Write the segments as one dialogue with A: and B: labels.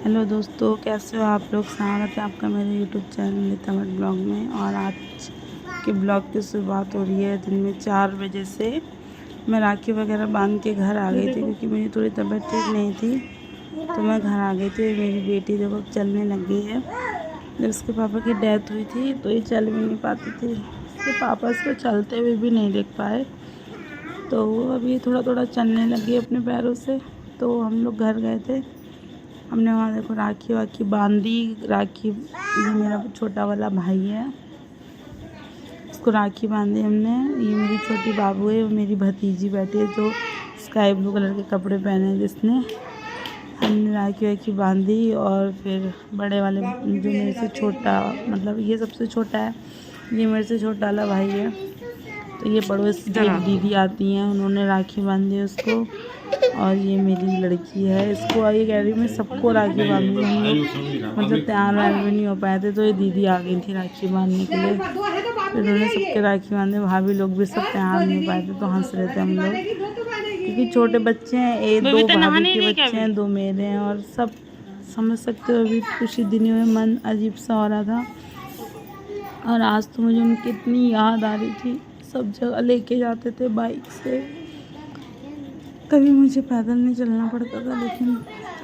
A: Hello दोस्तों, कैसे हो आप लोग। स्वागत है आपका मेरे YouTube channel Neeta Bhatt blog में। और आज के ब्लॉग की शुरुआत हो रही है दिन में 4 बजे से। मैं राखी वगैरह बांध के घर आ गई थी क्योंकि मेरी थोड़ी तबीयत ठीक नहीं थी, तो मैं घर आ गई थी। मेरी बेटी जब अब चलने लग गई है। जब उसके पापा की डेथ हुई थी तो ये चल भी नहीं पाती थी, उसके पापा इसको चलते हुए भी नहीं देख पाए, तो अभी थोड़ा थोड़ा चलने लगी अपने पैरों से। तो हम लोग घर गए थे, हमने वहाँ देखो राखी वाखी बांधी। राखी, ये मेरा छोटा वाला भाई है, उसको राखी बांधी हमने। ये मेरी छोटी बाबू है, वो मेरी भतीजी बैठी है जो स्काई ब्लू कलर के कपड़े पहने हैं जिसने। हमने राखी वाखी बांधी और फिर बड़े वाले जो मेरे से छोटा, मतलब ये सबसे छोटा है, ये मेरे से छोटा वाला भाई है, तो ये पड़ोस की एक दीदी आती हैं, उन्होंने राखी बांधी उसको। और ये मेरी लड़की है, इसको ये कह रही मैं सबको राखी बांधूंगी। हम लोग मतलब तैयार वैयार भी नहीं हो पाए थे, तो ये दीदी आ गई थी राखी बांधने के लिए। फिर उन्होंने सबके राखी बांधे, भाभी लोग भी सब तैयार नहीं हो पाए थे, तो हंस रहे थे हम लोग क्योंकि छोटे बच्चे हैं। एक दो भाभी के बच्चे हैं, 2 मेरे हैं, और सब समझ सकते हो अभी कुछ ही दिनों में मन अजीब सा हो रहा था। और आज तो मुझे उनकी इतनी याद आ रही थी। सब जगह लेके जाते थे बाइक से, कभी मुझे पैदल नहीं चलना पड़ता था, लेकिन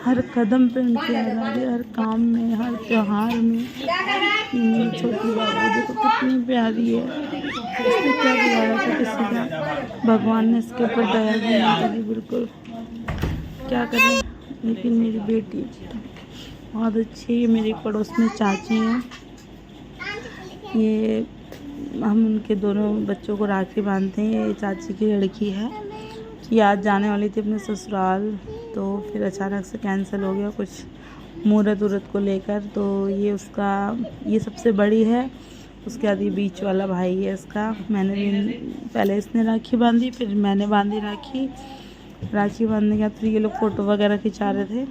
A: हर कदम पे उनकी याद आ रही है, हर काम में, हर त्योहार में। मेरी छोटी बाबू देखो कितनी प्यारी है, इसने क्या बिगाड़ा था किसी का, भगवान ने इसके ऊपर दया भी नहीं करी बिल्कुल, क्या करें। लेकिन मेरी बेटी बहुत अच्छी है। ये मेरे पड़ोस में चाची हैं, ये हम उनके दोनों बच्चों को राखी बांधते हैं। ये चाची की लड़की है कि आज जाने वाली थी अपने ससुराल, तो फिर अचानक से कैंसिल हो गया कुछ मुहूर्त वूहर्त को लेकर। तो ये उसका, ये सबसे बड़ी है, उसके बाद ये बीच वाला भाई है इसका। मैंने भी पहले इसने राखी बांधी, फिर मैंने बांधी राखी बांधने के बाद फिर ये लोग फ़ोटो वगैरह खिंचा रहे थे,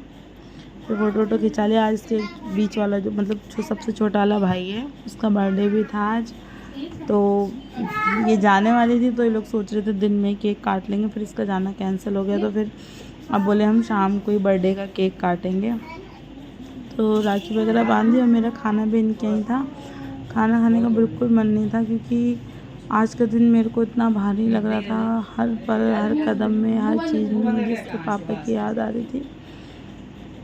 A: फिर फ़ोटो खिंचा लिया। आज इसके बीच वाला जो मतलब जो सबसे छोटा वाला भाई है, उसका बर्थडे भी था आज, तो ये जाने वाली थी, तो ये लोग सोच रहे थे दिन में केक काट लेंगे, फिर इसका जाना कैंसिल हो गया, तो फिर अब बोले हम शाम को ही बर्थडे का केक काटेंगे। तो राखी वगैरह बांधी और मेरा खाना भी इनके ही था। खाना खाने का बिल्कुल मन नहीं था क्योंकि आज का दिन मेरे को इतना भारी लग रहा था। हर पल, हर कदम में, हर चीज़ में मुझे इसके पापा की याद आ रही थी।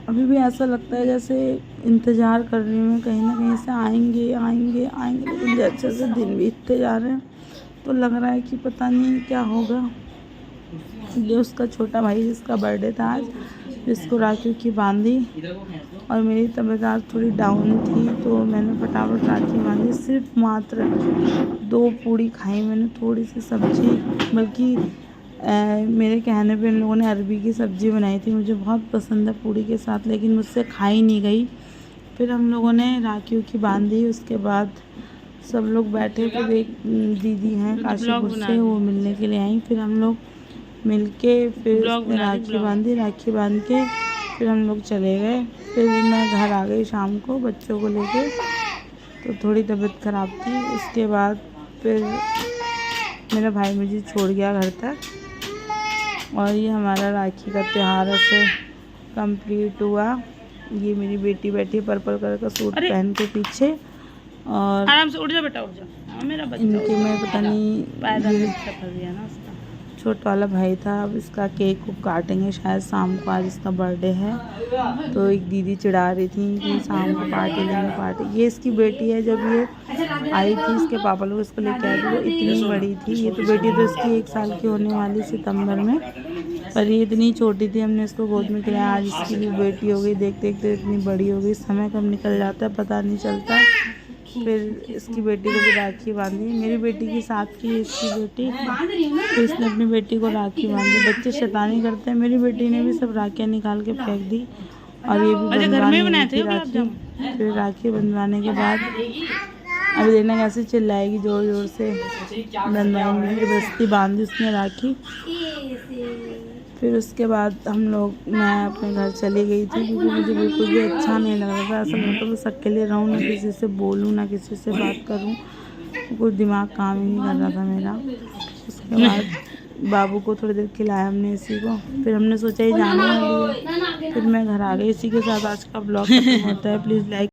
A: अभी भी ऐसा लगता है जैसे इंतज़ार कर रही हूँ मैं, कहीं ना कहीं से आएंगे आएंगे आएंगे, लेकिन जैसे जैसे दिन बीतते जा रहे हैं तो लग रहा है कि पता नहीं क्या होगा। ये उसका छोटा भाई जिसका बर्थडे था आज, जिसको राखी की बांधी, और मेरी तबीयत आज थोड़ी डाउन थी, तो मैंने फटाफट राखी बांधी। सिर्फ मात्र 2 पूड़ी खाई मैंने, थोड़ी सी सब्जी, बल्कि मेरे कहने पे इन लोगों ने अरबी की सब्ज़ी बनाई थी, मुझे बहुत पसंद है पूड़ी के साथ, लेकिन मुझसे खाई नहीं गई। फिर हम लोगों ने राखी की बांधी, उसके बाद सब लोग बैठे। फिर एक दीदी हैं काशीपुर से, वो मिलने के लिए आई, फिर हम लोग मिलके फिर राखी बांधी। राखी बांध के फिर हम लोग चले गए। फिर मैं घर आ गई शाम को बच्चों को लेके, तो थोड़ी तबीयत ख़राब थी। उसके बाद फिर मेरा भाई मुझे छोड़ गया घर तक, और ये हमारा राखी का त्यौहार ऐसे कंप्लीट हुआ। ये मेरी बेटी बैठी है पर्पल कलर का सूट पहन के पीछे, और आराम से उठ जा बेटा, उठ जा। मेरा बच्चा इनके में पता नहीं फंस गया ना, उसका छोटा वाला भाई था। अब इसका केक को काटेंगे शायद शाम को, आज इसका बर्थडे है। तो एक दीदी चिढ़ा रही थी कि शाम को पार्टी लेंगे पार्टी। ये इसकी बेटी है, जब ये आई थी इसके पापा लोग इसको लेके आए थे, वो इतनी बड़ी थी। ये तो बेटी तो इसकी 1 साल की होने वाली सितंबर में, पर ये इतनी छोटी थी, हमने इसको गोद में खिलाया। आज इसकी भी बेटी हो गई, देखते देखते इतनी बड़ी हो गई। समय कब निकल जाता है पता नहीं चलता। फिर इसकी बेटी को भी राखी बांधी, मेरी बेटी के साथ की इसकी बेटी, फिर इसने अपनी बेटी को राखी बांधी। बच्चे शैतानी करते हैं, मेरी बेटी ने भी सब राखियाँ निकाल के फेंक दी, और ये भी बनवाने थी राखी। फिर राखी बनवाने के बाद अभी देखना कैसे चिल्लाएगी जोर जोर से, बनवाएंगे। जबरदस्ती बांधी उसने राखी। फिर उसके बाद हम लोग, मैं अपने घर चली गई थी क्योंकि मुझे बिल्कुल भी अच्छा नहीं लग रहा था। ऐसा लगता था बस अकेले रहूँ, ना किसी से बोलूँ, ना किसी से बात करूँ, कुछ दिमाग काम ही नहीं कर रहा था मेरा। उसके बाद बाबू को थोड़ी देर खिलाया हमने इसी को, फिर हमने सोचा ही जाने वाली है, फिर मैं घर आ गई। इसी के साथ आज का ब्लॉग खत्म होता है। Please like